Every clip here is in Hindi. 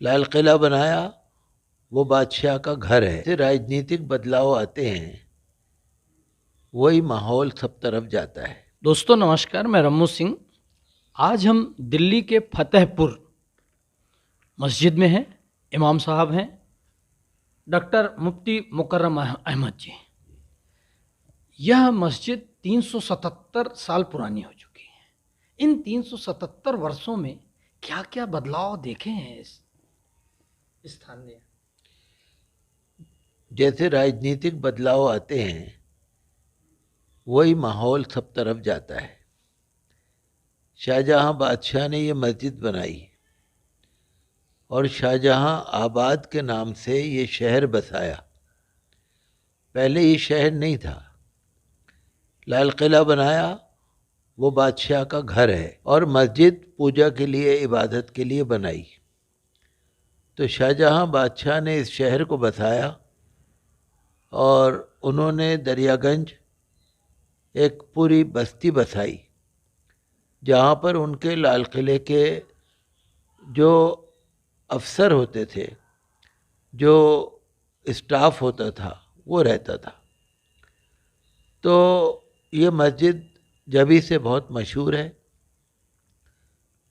लाल किला बनाया, वो बादशाह का घर है। से राजनीतिक बदलाव आते हैं, वही माहौल सब तरफ जाता है। दोस्तों नमस्कार, मैं रम्मू सिंह। आज हम दिल्ली के फतेहपुर मस्जिद में हैं। इमाम साहब हैं डॉक्टर मुफ्ती मुकर्रम अहमद जी। यह मस्जिद 377 साल पुरानी हो चुकी है। इन 377 वर्षों में क्या क्या बदलाव देखे हैं इस स्थान में? जैसे राजनीतिक बदलाव आते हैं, वही माहौल सब तरफ जाता है। शाहजहां बादशाह ने ये मस्जिद बनाई और शाहजहां आबाद के नाम से ये शहर बसाया। पहले ये शहर नहीं था। लाल किला बनाया, वो बादशाह का घर है, और मस्जिद पूजा के लिए, इबादत के लिए बनाई। तो शाहजहां बादशाह ने इस शहर को बसाया और उन्होंने दरियागंज एक पूरी बस्ती बसाई, जहाँ पर उनके लाल किले के जो अफसर होते थे, जो स्टाफ होता था, वो रहता था। तो ये मस्जिद जभी से बहुत मशहूर है।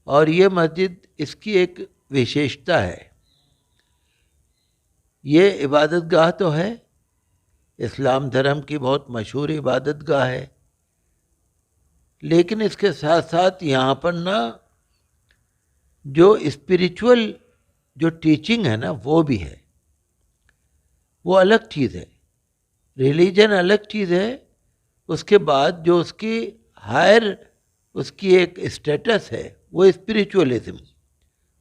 और ये मस्जिद, इसकी एक विशेषता है, ये इबादत गाह तो है, इस्लाम धर्म की बहुत मशहूर इबादत गाह है, लेकिन इसके साथ साथ यहाँ पर ना जो स्पिरिचुअल जो टीचिंग है ना, वो भी है। वो अलग चीज़ है। रिलीजन अलग चीज़ है, उसके बाद जो उसकी हायर उसकी एक स्टेटस है, वो स्पिरिचुअलिज्म,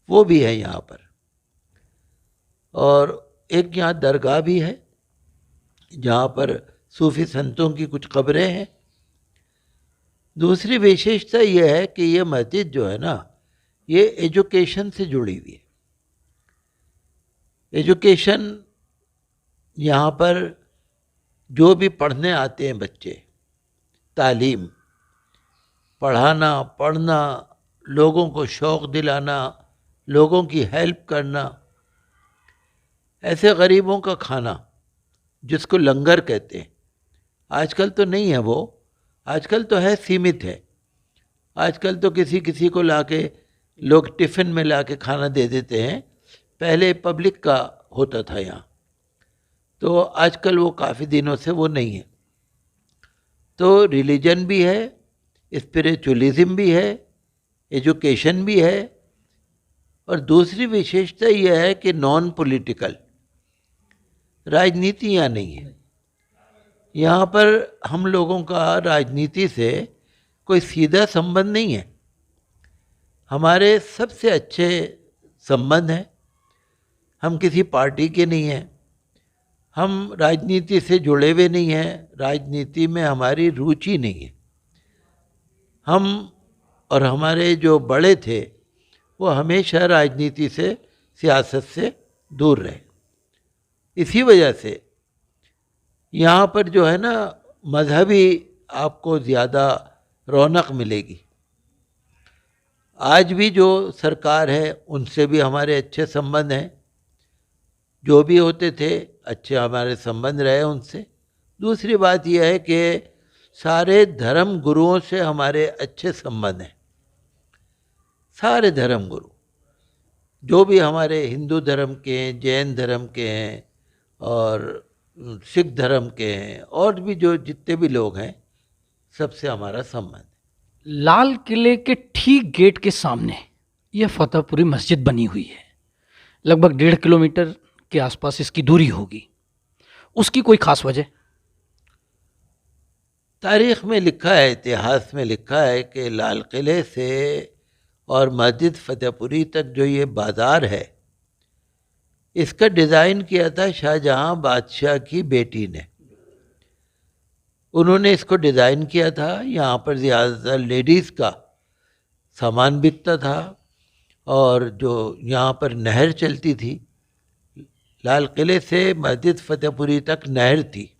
वो भी है यहाँ पर। और एक यहाँ दरगाह भी है, जहाँ पर सूफी संतों की कुछ कब्रें हैं। दूसरी विशेषता यह है कि ये मस्जिद जो है ना, ये एजुकेशन से जुड़ी हुई है। एजुकेशन, यहाँ पर जो भी पढ़ने आते हैं बच्चे, तालीम, पढ़ाना, पढ़ना, लोगों को शौक़ दिलाना, लोगों की हेल्प करना, ऐसे गरीबों का खाना जिसको लंगर कहते हैं। आजकल तो नहीं है वो, आजकल तो है, सीमित है। आजकल तो किसी किसी को लाके लोग टिफ़िन में लाके खाना दे देते हैं। पहले पब्लिक का होता था यहाँ, तो आजकल वो काफ़ी दिनों से वो नहीं है। तो रिलीजन भी है, स्पिरिचुअलिज्म भी है, एजुकेशन भी है, और दूसरी विशेषता यह है कि नॉन पॉलिटिकल, राजनीति यहाँ नहीं है। यहाँ पर हम लोगों का राजनीति से कोई सीधा संबंध नहीं है। हमारे सबसे अच्छे संबंध हैं। हम किसी पार्टी के नहीं हैं, हम राजनीति से जुड़े हुए नहीं हैं, राजनीति में हमारी रुचि नहीं है। हम और हमारे जो बड़े थे, वो हमेशा राजनीति से, सियासत से दूर रहे। इसी वजह से यहाँ पर जो है ना, मजहबी आपको ज़्यादा रौनक मिलेगी। आज भी जो सरकार है, उनसे भी हमारे अच्छे संबंध हैं। जो भी होते थे, अच्छे हमारे संबंध रहे उनसे। दूसरी बात यह है कि सारे धर्म गुरुओं से हमारे अच्छे संबंध हैं। सारे धर्म गुरु जो भी हमारे हिंदू धर्म के हैं, जैन धर्म के हैं, और सिख धर्म के हैं, और भी जो जितने भी लोग हैं, सबसे हमारा संबंध है। लाल किले के ठीक गेट के सामने यह फतेहपुरी मस्जिद बनी हुई है। लगभग 1.5 किलोमीटर के आसपास इसकी दूरी होगी। उसकी कोई खास वजह? तारीख में लिखा है, इतिहास में लिखा है कि लाल किले से और मस्जिद फतेहपुरी तक जो ये बाज़ार है, इसका डिज़ाइन किया था शाहजहां बादशाह की बेटी ने। उन्होंने इसको डिज़ाइन किया था। यहाँ पर ज़्यादातर लेडीज़ का सामान बिकता था, और जो यहाँ पर नहर चलती थी, लाल किले से मस्जिद फतेहपुरी तक नहर थी,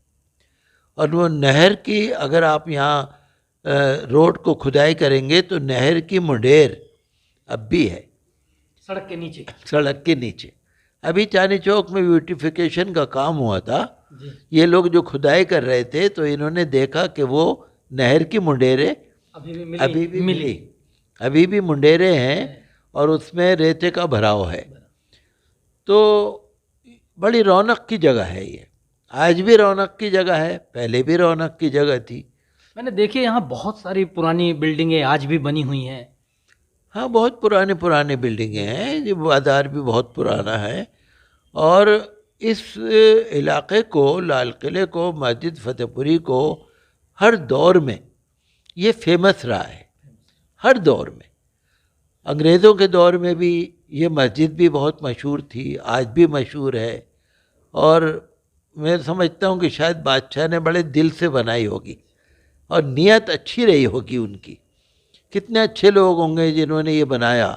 और वो नहर की, अगर आप यहाँ रोड को खुदाई करेंगे तो नहर की मुंडेर अब भी है। सड़क के नीचे। सड़क के नीचे। अभी चांदनी चौक में ब्यूटिफिकेशन का काम हुआ था। जी। ये लोग जो खुदाई कर रहे थे तो इन्होंने देखा कि वो नहर की मुंडेरे अभी भी मिली, अभी भी मुंडेरे हैं और उसमें रेते का भराव है। तो बड़ी रौनक की जगह है ये, आज भी रौनक की जगह है, पहले भी रौनक की जगह थी। मैंने देखी यहाँ बहुत सारी पुरानी बिल्डिंगें आज भी बनी हुई हैं। हाँ, बहुत पुराने बिल्डिंगें हैं, ये बाज़ार भी बहुत पुराना है। और इस इलाके को, लाल किले को, मस्जिद फतेहपुरी को हर दौर में ये फेमस रहा है, हर दौर में। अंग्रेज़ों के दौर में भी ये मस्जिद भी बहुत मशहूर थी, आज भी मशहूर है। और मैं समझता हूँ कि शायद बादशाह ने बड़े दिल से बनाई होगी और नीयत अच्छी रही होगी उनकी। कितने अच्छे लोग होंगे जिन्होंने ये बनाया।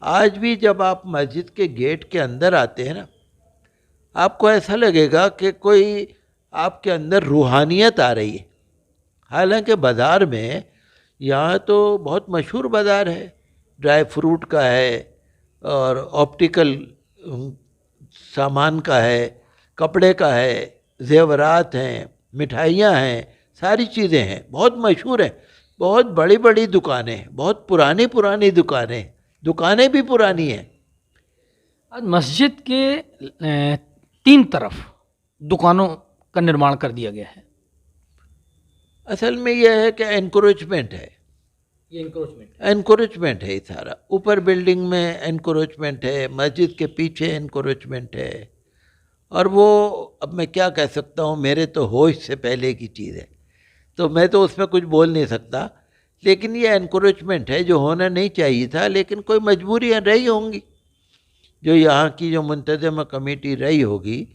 आज भी जब आप मस्जिद के गेट के अंदर आते हैं ना, आपको ऐसा लगेगा कि कोई आपके अंदर रूहानियत आ रही है। हालांकि बाज़ार में, यहाँ तो बहुत मशहूर बाज़ार है, ड्राई फ्रूट का है और ऑप्टिकल सामान का है, कपड़े का है, जेवरात हैं, मिठाइयाँ हैं, सारी चीज़ें हैं, बहुत मशहूर हैं। बहुत बड़ी बड़ी दुकानें, बहुत पुरानी दुकानें, दुकानें भी पुरानी हैं। आज मस्जिद के 3 तरफ दुकानों का निर्माण कर दिया गया है। असल में यह है कि एनक्रोचमेंट है, ये एनक्रोचमेंट है ये सारा। ऊपर बिल्डिंग में एनक्रोचमेंट है, मस्जिद के पीछे एनक्रोचमेंट है। और वो, अब मैं क्या कह सकता हूँ, मेरे तो होश से पहले की चीज़ है, तो मैं तो उसमें कुछ बोल नहीं सकता। लेकिन ये एनक्रोचमेंट है जो होना नहीं चाहिए था, लेकिन कोई मजबूरियाँ रही होंगी, जो यहाँ की जो मुंतज़िमा कमेटी रही होगी,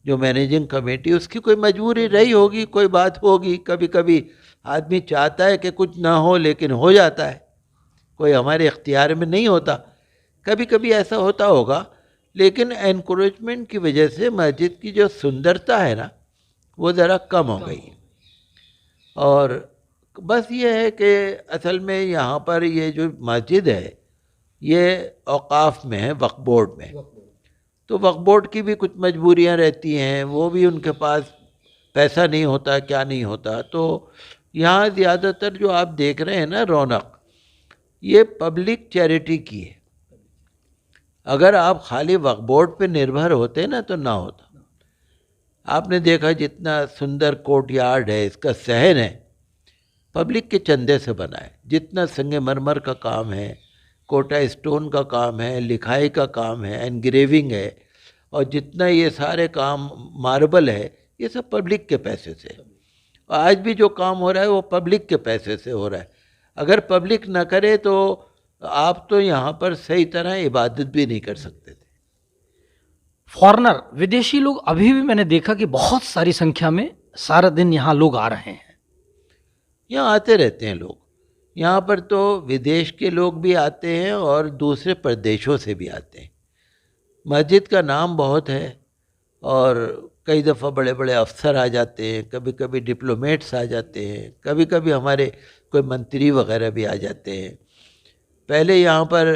जो मैनेजिंग कमेटी, उसकी कोई मजबूरी रही होगी, कोई बात होगी। कभी कभी आदमी चाहता है कि कुछ ना हो, लेकिन हो जाता है, कोई हमारे इख्तियार में नहीं होता। कभी कभी ऐसा होता होगा, लेकिन एनक्रोचमेंट की वजह से मस्जिद की जो सुंदरता है ना, वो ज़रा कम हो गई। और बस ये है कि असल में यहाँ पर ये जो मस्जिद है, ये औकाफ में है, वक्फ बोर्ड में। तो वक्फ बोर्ड की भी कुछ मजबूरियाँ रहती हैं, वो भी उनके पास पैसा नहीं होता, क्या नहीं होता। तो यहाँ ज़्यादातर जो आप देख रहे हैं ना रौनक, ये पब्लिक चैरिटी की है। अगर आप खाली वक्फ बोर्ड पे निर्भर होते ना तो ना होता। आपने देखा जितना सुंदर कोर्ट यार्ड है, इसका सहन है, पब्लिक के चंदे से बना है। जितना संगमरमर का काम है, कोटा स्टोन का काम है, लिखाई का काम है, एनग्रेविंग है, और जितना ये सारे काम मार्बल है, ये सब पब्लिक के पैसे से। और आज भी जो काम हो रहा है वो पब्लिक के पैसे से हो रहा है। अगर पब्लिक ना करे तो आप तो यहाँ पर सही तरह इबादत भी नहीं कर सकते थे। फॉरेनर, विदेशी लोग अभी भी मैंने देखा कि बहुत सारी संख्या में सारा दिन यहाँ लोग आ रहे हैं। यहाँ आते रहते हैं लोग। यहाँ पर तो विदेश के लोग भी आते हैं और दूसरे प्रदेशों से भी आते हैं। मस्जिद का नाम बहुत है और कई दफ़ा बड़े बड़े अफसर आ जाते हैं, कभी कभी डिप्लोमेट्स आ जाते हैं, कभी कभी हमारे कोई मंत्री वगैरह भी आ जाते हैं। पहले यहाँ पर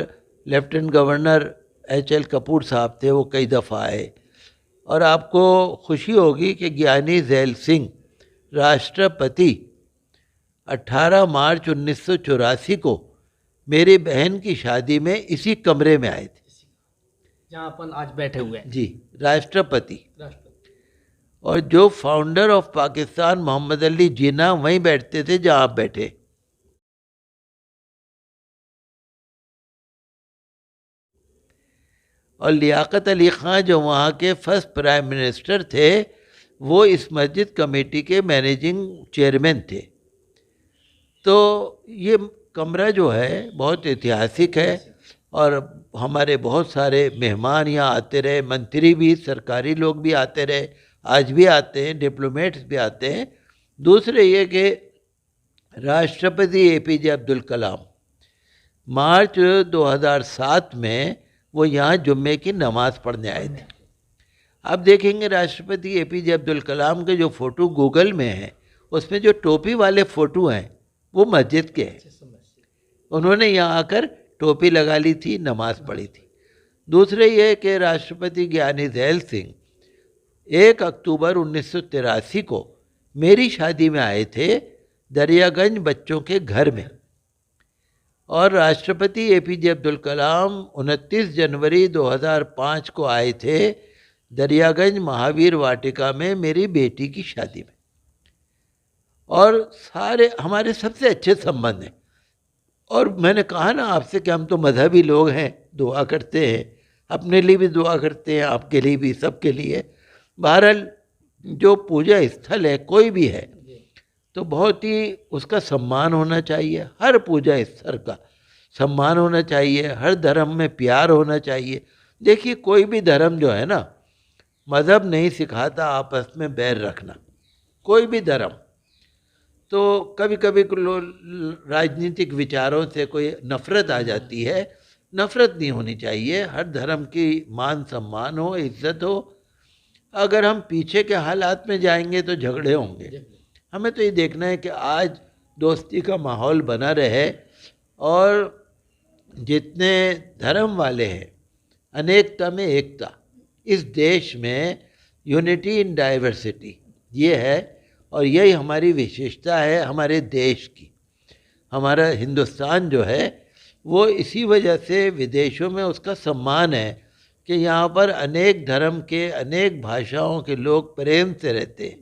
लेफ्टिनेंट गवर्नर HL कपूर साहब थे, वो कई दफ़ा आए। और आपको खुशी होगी कि ज्ञानी ज़ैल सिंह राष्ट्रपति 18 मार्च 1984 को मेरी बहन की शादी में इसी कमरे में आए थे, जहाँ अपन आज बैठे हुए हैं। जी, राष्ट्रपति। और जो फाउंडर ऑफ पाकिस्तान मोहम्मद अली जिन्ना वहीं बैठते थे जहाँ आप बैठे। और लियाकत अली ख़ान जो वहाँ के फर्स्ट प्राइम मिनिस्टर थे, वो इस मस्जिद कमेटी के मैनेजिंग चेयरमैन थे। तो ये कमरा जो है बहुत ऐतिहासिक है और हमारे बहुत सारे मेहमान यहाँ आते रहे, मंत्री भी, सरकारी लोग भी आते रहे, आज भी आते हैं, डिप्लोमेट्स भी आते हैं। दूसरे ये कि राष्ट्रपति APJ अब्दुल कलाम मार्च 2007 में वो यहाँ जुम्मे की नमाज़ पढ़ने आए थे। आप देखेंगे राष्ट्रपति APJ अब्दुल कलाम के जो फ़ोटो गूगल में हैं, उसमें जो टोपी वाले फ़ोटो हैं वो मस्जिद के हैं। उन्होंने यहाँ आकर टोपी लगा ली थी, नमाज़ पढ़ी थी। दूसरे ये कि राष्ट्रपति ज्ञानी ज़ैल सिंह 1 अक्टूबर 1983 को मेरी शादी में आए थे दरियागंज बच्चों के घर में, और राष्ट्रपति एपीजे अब्दुल कलाम 29 जनवरी 2005 को आए थे दरियागंज महावीर वाटिका में मेरी बेटी की शादी में। और सारे हमारे सबसे अच्छे संबंध हैं। और मैंने कहा ना आपसे कि हम तो मजहबी लोग हैं, दुआ करते हैं, अपने लिए भी दुआ करते हैं, आपके लिए भी, सबके लिए। बहरहाल जो पूजा स्थल है कोई भी है तो बहुत ही उसका सम्मान होना चाहिए, हर पूजा स्थल का सम्मान होना चाहिए, हर धर्म में प्यार होना चाहिए। देखिए कोई भी धर्म जो है ना, मज़हब नहीं सिखाता आपस में बैर रखना, कोई भी धर्म। तो कभी कभी राजनीतिक विचारों से कोई नफ़रत आ जाती है, नफ़रत नहीं होनी चाहिए, हर धर्म की मान सम्मान हो, इज्जत हो। अगर हम पीछे के हालात में जाएंगे तो झगड़े होंगे। हमें तो ये देखना है कि आज दोस्ती का माहौल बना रहे, और जितने धर्म वाले हैं, अनेकता में एकता, इस देश में यूनिटी इन डाइवर्सिटी ये है, और यही हमारी विशेषता है हमारे देश की। हमारा हिंदुस्तान जो है वो इसी वजह से विदेशों में उसका सम्मान है कि यहाँ पर अनेक धर्म के, अनेक भाषाओं के लोग प्रेम से रहते हैं।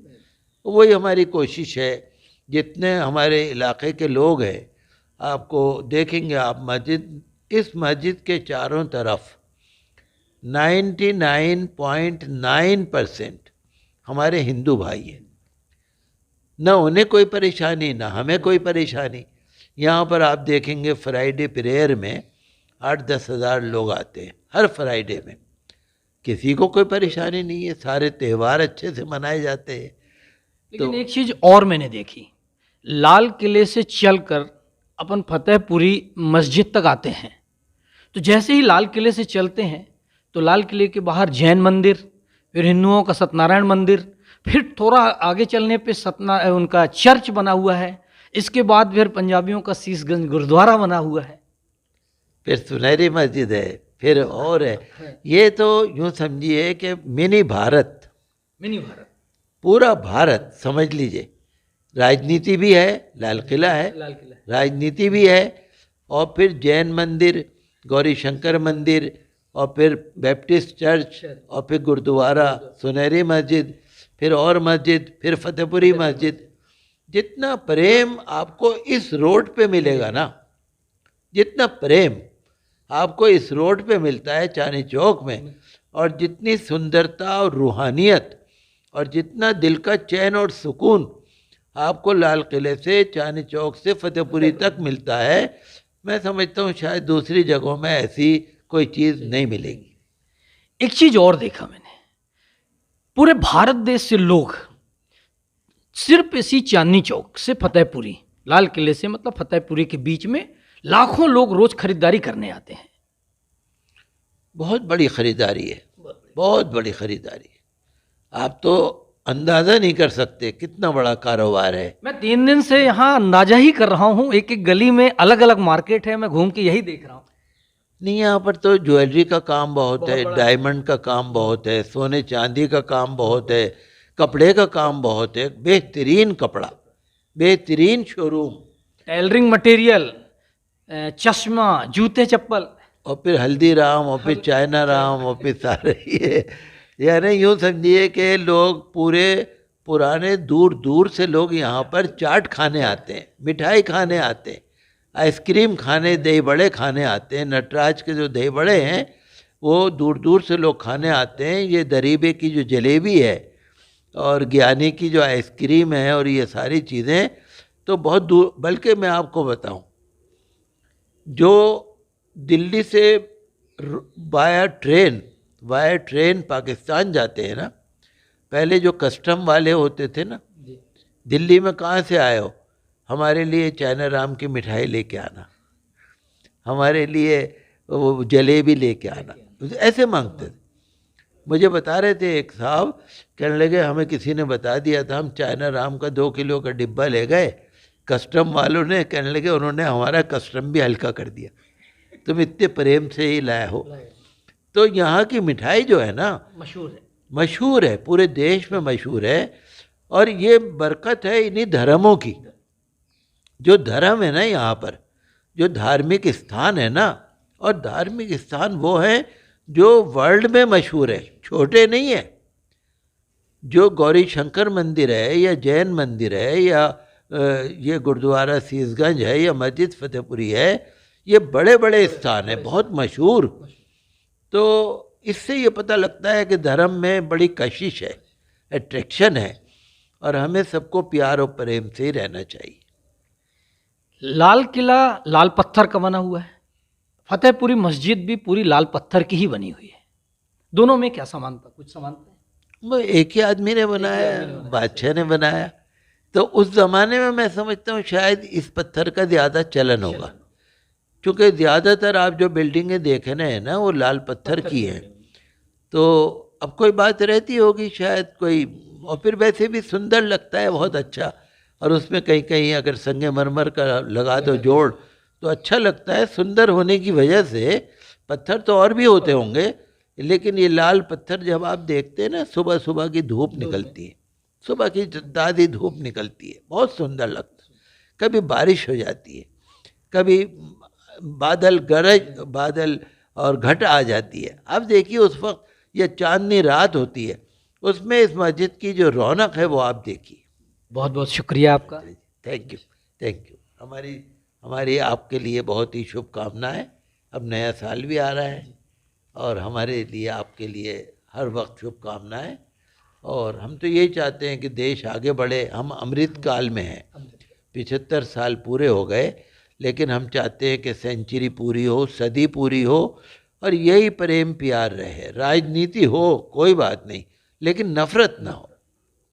वही हमारी कोशिश है। जितने हमारे इलाके के लोग हैं, आपको देखेंगे आप मस्जिद, इस मस्जिद के चारों तरफ 99.9% हमारे हिंदू भाई हैं। न उन्हें कोई परेशानी, न हमें कोई परेशानी। यहाँ पर आप देखेंगे फ्राइडे प्रेयर में 8-10 हज़ार लोग आते हैं हर फ्राइडे में, किसी को कोई परेशानी नहीं है, सारे त्यौहार अच्छे से मनाए जाते हैं। लेकिन एक चीज़ और मैंने देखी, लाल किले से चलकर अपन फतेहपुरी मस्जिद तक आते हैं, तो जैसे ही लाल किले से चलते हैं तो लाल किले के बाहर जैन मंदिर, फिर हिंदुओं का सत्यनारायण मंदिर, फिर थोड़ा आगे चलने पे उनका चर्च बना हुआ है, इसके बाद फिर पंजाबियों का शीशगंज गुरुद्वारा बना हुआ है, फिर सुनहरी मस्जिद है, फिर और है। ये तो यूँ समझिए कि मिनी भारत, पूरा भारत समझ लीजिए। राजनीति भी है, लाल किला है, राजनीति भी है, और फिर जैन मंदिर, गौरी शंकर मंदिर, और फिर बैप्टिस्ट चर्च, और फिर गुरुद्वारा, सुनहरी मस्जिद, फिर और मस्जिद, फिर फतेहपुरी मस्जिद। जितना प्रेम आपको इस रोड पे मिलेगा ना, जितना प्रेम आपको इस रोड पे मिलता है चांदनी चौक में, और जितनी सुंदरता और रूहानियत और जितना दिल का चैन और सुकून आपको लाल किले से, चांदनी चौक से फतेहपुरी तक मिलता है, मैं समझता हूँ शायद दूसरी जगहों में ऐसी कोई चीज़ नहीं मिलेगी। एक चीज़ और देखा मैंने, पूरे भारत देश से लोग सिर्फ इसी चांदनी चौक से फतेहपुरी, लाल किले से मतलब फतेहपुरी के बीच में लाखों लोग रोज खरीदारी करने आते हैं। बहुत बड़ी खरीदारी है, बहुत बड़ी खरीदारी है। आप तो अंदाज़ा नहीं कर सकते कितना बड़ा कारोबार है। मैं 3 दिन से यहाँ अंदाजा ही कर रहा हूँ, एक एक गली में अलग अलग मार्केट है, मैं घूम के यही देख रहा हूँ। नहीं, यहाँ पर तो ज्वेलरी का काम बहुत है, डायमंड का काम बहुत है, सोने चांदी का काम बहुत है, कपड़े का काम बहुत है, बेहतरीन कपड़ा, बेहतरीन शोरूम, टेलरिंग मटेरियल, चश्मा, जूते चप्पल, और फिर हल्दीराम, और फिर चाइना राम, और फिर सारे ये, यानी यूँ समझिए कि लोग पूरे पुराने दूर दूर से लोग यहाँ पर चाट खाने आते हैं, मिठाई खाने आते हैं, आइसक्रीम खाने, दही बड़े खाने आते हैं। नटराज के जो दही बड़े हैं वो दूर दूर से लोग खाने आते हैं। ये दरीबे की जो जलेबी है और ज्ञानी की जो आइसक्रीम है और ये सारी चीज़ें तो बहुत दूर, बल्कि मैं आपको बताऊं, जो दिल्ली से वाया ट्रेन पाकिस्तान जाते हैं ना, पहले जो कस्टम वाले होते थे ना, दिल्ली में कहाँ से आए हो, हमारे लिए चाइना राम की मिठाई लेके आना, हमारे लिए वो जलेबी लेके आना, ऐसे मांगते थे। मुझे बता रहे थे एक साहब, कहने लगे हमें किसी ने बता दिया था, हम चाइना राम का 2 किलो का डिब्बा ले गए, कस्टम वालों ने, कहने लगे उन्होंने हमारा कस्टम भी हल्का कर दिया, तुम इतने प्रेम से ही लाए हो। तो यहाँ की मिठाई जो है ना मशहूर है। मशहूर है, पूरे देश में मशहूर है। और ये बरकत है इन्हीं धर्मों की। जो धर्म है ना यहाँ पर, जो धार्मिक स्थान है ना, और धार्मिक स्थान वो है जो वर्ल्ड में मशहूर है, छोटे नहीं है। जो गौरी शंकर मंदिर है या जैन मंदिर है या ये गुरुद्वारा सीसगंज है या मस्जिद फतेहपुरी है, ये बड़े बड़े स्थान हैं, बहुत मशहूर। तो इससे ये पता लगता है कि धर्म में बड़ी कशिश है, अट्रैक्शन है, और हमें सबको प्यार और प्रेम से ही रहना चाहिए। लाल किला लाल पत्थर का बना हुआ है, फतेहपुरी मस्जिद भी पूरी लाल पत्थर की ही बनी हुई है। दोनों में क्या समानता, कुछ समानता है? वो एक ही आदमी ने बनाया, बादशाह ने बनाया। तो उस ज़माने में मैं समझता हूँ शायद इस पत्थर का ज़्यादा चलन होगा, क्योंकि ज़्यादातर आप जो बिल्डिंगें देखे ना है ना वो लाल पत्थर की हैं। तो अब कोई बात रहती होगी शायद कोई, और फिर वैसे भी सुंदर लगता है, बहुत अच्छा। और उसमें कहीं कहीं अगर संगमरमर का लगा दो जोड़ तो अच्छा लगता है। सुंदर होने की वजह से, पत्थर तो और भी होते होंगे, लेकिन ये लाल पत्थर जब आप देखते हैं ना, सुबह सुबह की धूप निकलती है, सुबह की दादी धूप निकलती है, बहुत सुंदर लगता है। कभी बारिश हो जाती है, कभी बादल और घट आ जाती है। अब देखिए उस वक्त ये चांदनी रात होती है, उसमें इस मस्जिद की जो रौनक है वो आप देखिए। बहुत बहुत शुक्रिया आपका। Thank you, thank you. हमारी आपके लिए बहुत ही शुभकामनाएं। अब नया साल भी आ रहा है और हमारे लिए आपके लिए हर वक्त शुभकामनाएं। और हम तो यही चाहते हैं कि देश आगे बढ़े। हम अमृत काल में हैं, 75 साल पूरे हो गए, लेकिन हम चाहते हैं कि सेंचुरी पूरी हो, सदी पूरी हो, और यही प्रेम प्यार रहे। राजनीति हो कोई बात नहीं, लेकिन नफरत ना हो।